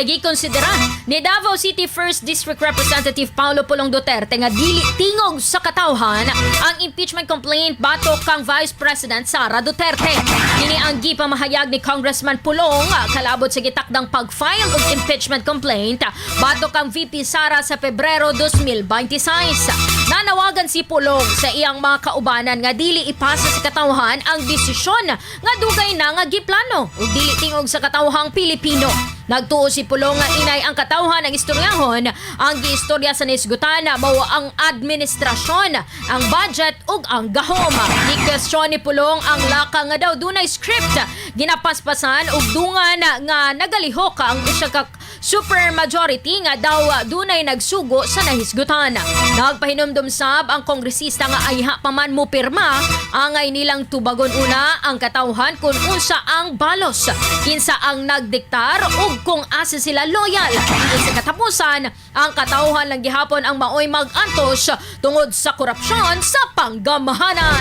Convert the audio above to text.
Gikonsidera ni Davao City 1st District Representative Paolo Pulong Duterte nga dili tingog sa Katawhan ang impeachment complaint batok kang Vice President Sara Duterte. Kini ang gipamahayag ni Congressman Pulong kalabot sa gitakdang pag-file og impeachment complaint batok kang VP Sara sa Pebrero 2026. Nanawagan si Pulong sa iyang mga kaubanan nga dili ipasa sa Katawhan ang desisyon nga dugay na nga giplano ug dili tingog sa katawhang Pilipino. Nagtuo si Pulong nga inay ang katawhan ng istoryahon ang giistorya sa nisgutan mao ang administrasyon, ang budget ug ang gahom. Ni-question ni Pulong ang laka nga daw dunay script ginapaspasan ug dungan nga nagalihok ang usa ka super majority nga daw dunay nagsugo sa nahisgutan. Nagpahinumdum sab ang kongresista nga ayha pa man mo pirma angay nilang tubagon una ang katawhan kung unsa ang balos, kinsa ang nagdiktar ug kung asa sila loyal. Sa katapusan, ang katawhan lang gihapon ang maoy mag-antos tungod sa korupsyon sa panggamahanan.